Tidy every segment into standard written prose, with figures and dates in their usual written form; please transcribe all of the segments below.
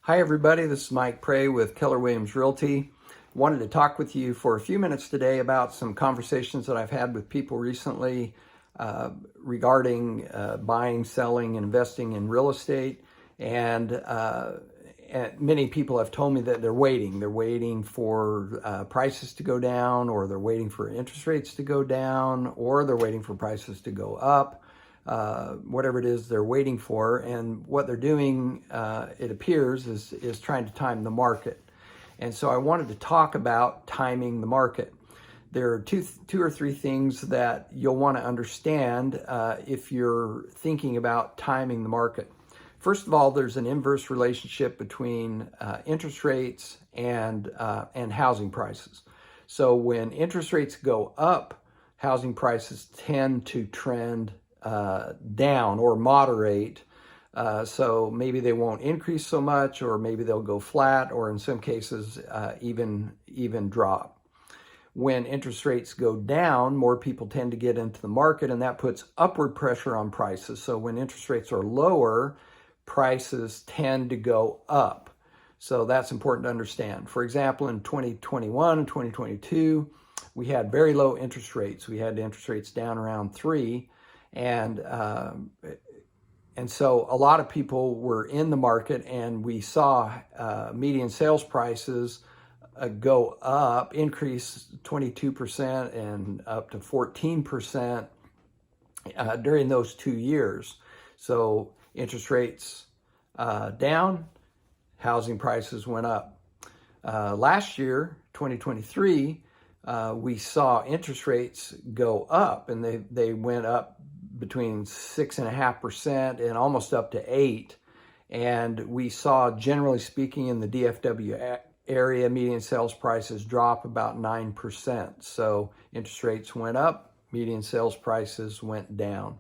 Hi everybody, this is Mike Pray with Keller Williams Realty. Wanted to talk with you for a few minutes today about some conversations that I've had with people recently regarding buying, selling, and investing in real estate. And many people have told me that they're waiting. They're waiting for prices to go down, or they're waiting for interest rates to go down, or they're waiting for prices to go up. Whatever it is they're waiting for, and what they're doing, it appears, is trying to time the market. And so I wanted to talk about timing the market. There are two or three things that you'll want to understand if you're thinking about timing the market. First of all, there's an inverse relationship between interest rates and housing prices. So when interest rates go up, housing prices tend to trend down or moderate. So maybe they won't increase so much, or maybe they'll go flat, or in some cases even drop. When interest rates go down, more people tend to get into the market, and that puts upward pressure on prices. So when interest rates are lower, prices tend to go up. So that's important to understand. For example, in 2021 and 2022, we had very low interest rates. We had interest rates down around 3%. And so a lot of people were in the market, and we saw median sales prices go up, increase 22% and up to 14% during those 2 years. So interest rates down, housing prices went up. Last year, 2023, we saw interest rates go up, and they went up between 6.5% and almost up to 8%. And we saw, generally speaking, in the DFW area, median sales prices drop about 9%. So interest rates went up, median sales prices went down.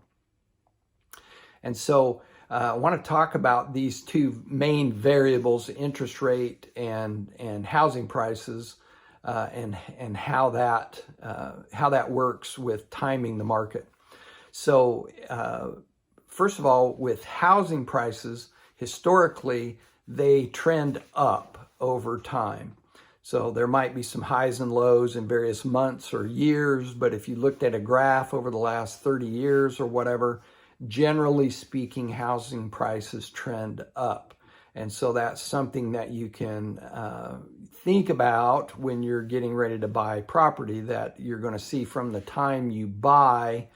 And so I want to talk about these two main variables, interest rate and housing prices, and how that works with timing the market. So first of all, with housing prices, historically, they trend up over time. So there might be some highs and lows in various months or years, but if you looked at a graph over the last 30 years or whatever, generally speaking, housing prices trend up. And so that's something that you can think about when you're getting ready to buy property, that you're going to see from the time you buy,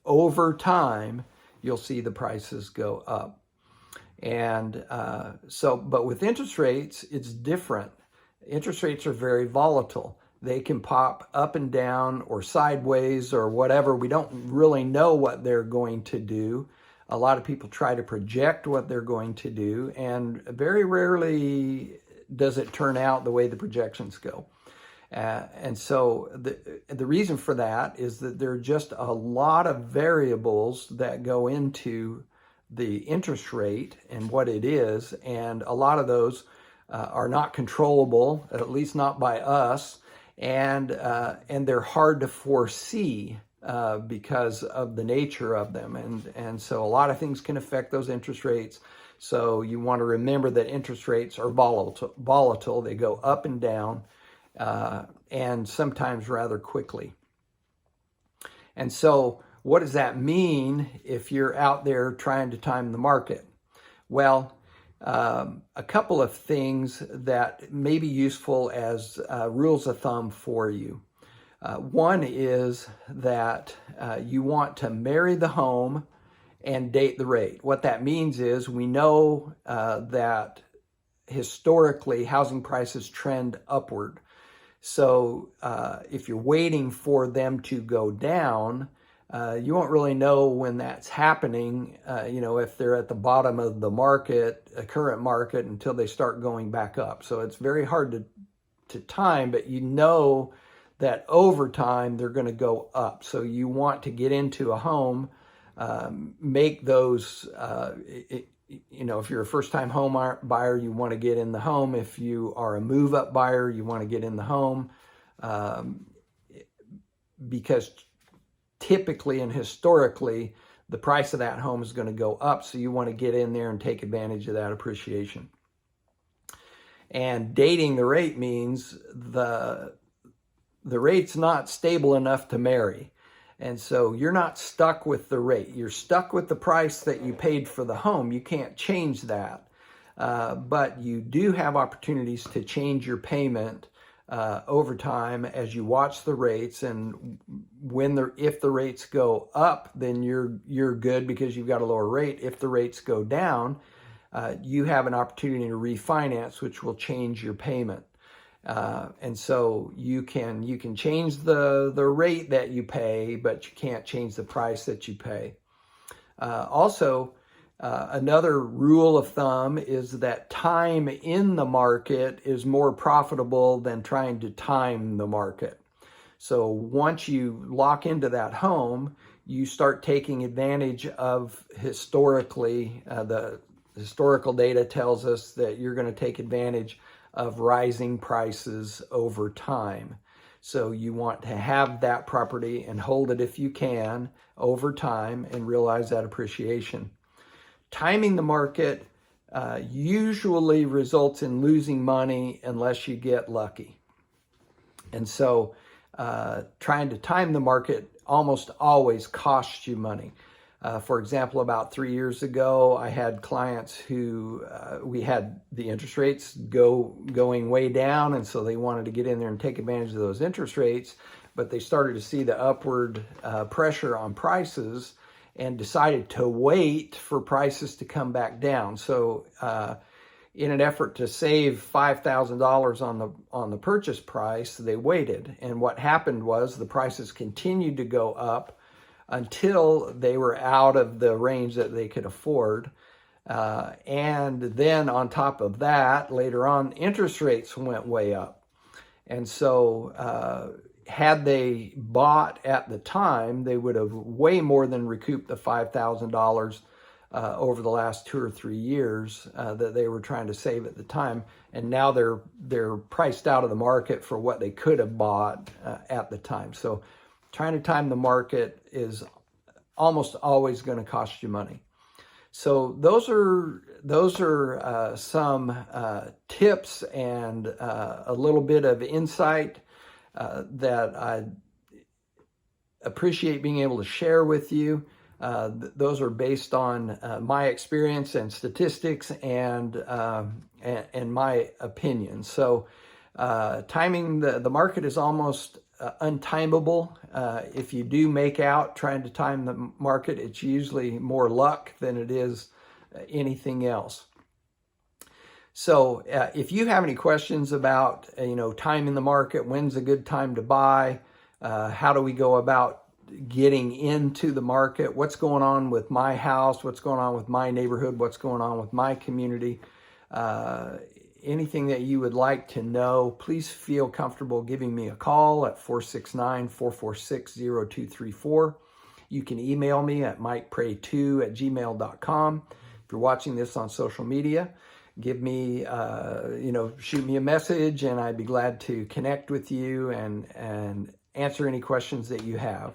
over time, you'll see the prices go up. And but with interest rates, it's different. Interest rates are very volatile. They can pop up and down or sideways or whatever. We don't really know what they're going to do. A lot of people try to project what they're going to do, and very rarely does it turn out the way the projections go. And so the reason for that is that there are just a lot of variables that go into the interest rate and what it is, and a lot of those are not controllable, at least not by us, and they're hard to foresee because of the nature of them. And so a lot of things can affect those interest rates. So you want to remember that interest rates are volatile. They go up and down, and sometimes rather quickly. And so what does that mean if you're out there trying to time the market? Well, a couple of things that may be useful as rules of thumb for you. One is that you want to marry the home and date the rate. What that means is we know that historically housing prices trend upward. So if you're waiting for them to go down, you won't really know when that's happening, if they're at the bottom of the market, a current market, until they start going back up. So it's very hard to time, but you know that over time they're going to go up. So you want to get into a home, make those, if you're a first-time home buyer, you want to get in the home. If you are a move-up buyer, you want to get in the home, because typically and historically, the price of that home is going to go up. So you want to get in there and take advantage of that appreciation. And dating the rate means the rate's not stable enough to marry. And so you're not stuck with the rate. You're stuck with the price that you paid for the home. You can't change that. But you do have opportunities to change your payment over time as you watch the rates. And if the rates go up, then you're good because you've got a lower rate. If the rates go down, you have an opportunity to refinance, which will change your payment. And so you can change the rate that you pay, but you can't change the price that you pay. Also, another rule of thumb is that time in the market is more profitable than trying to time the market. So once you lock into that home, you start taking advantage of historically, the historical data tells us that you're going to take advantage of rising prices over time. So you want to have that property and hold it if you can over time and realize that appreciation. Timing the market usually results in losing money unless you get lucky. And so trying to time the market almost always costs you money. For example, about 3 years ago, I had clients who we had the interest rates going way down, and so they wanted to get in there and take advantage of those interest rates, but they started to see the upward pressure on prices and decided to wait for prices to come back down. So in an effort to save $5,000 on the purchase price, they waited. And what happened was the prices continued to go up until they were out of the range that they could afford. And then on top of that, later on, interest rates went way up. And so had they bought at the time, they would have way more than recouped the $5,000 over the last 2 or 3 years that they were trying to save at the time. And now they're priced out of the market for what they could have bought at the time. So trying to time the market is almost always going to cost you money. So those are some tips and a little bit of insight that I appreciate being able to share with you. Those are based on my experience and statistics and my opinion. So timing the market is almost untimable. If you do make out trying to time the market, it's usually more luck than it is anything else. So if you have any questions about timing the market, when's a good time to buy, how do we go about getting into the market, what's going on with my house, what's going on with my neighborhood, what's going on with my community, anything that you would like to know, please feel comfortable giving me a call at 469-446-0234. You can email me at mikepray2@gmail.com. If you're watching this on social media, give me, shoot me a message, and I'd be glad to connect with you and answer any questions that you have.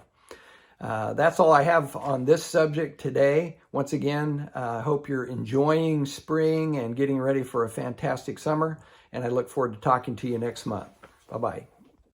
That's all I have on this subject today. Once again, I hope you're enjoying spring and getting ready for a fantastic summer, and I look forward to talking to you next month. Bye-bye.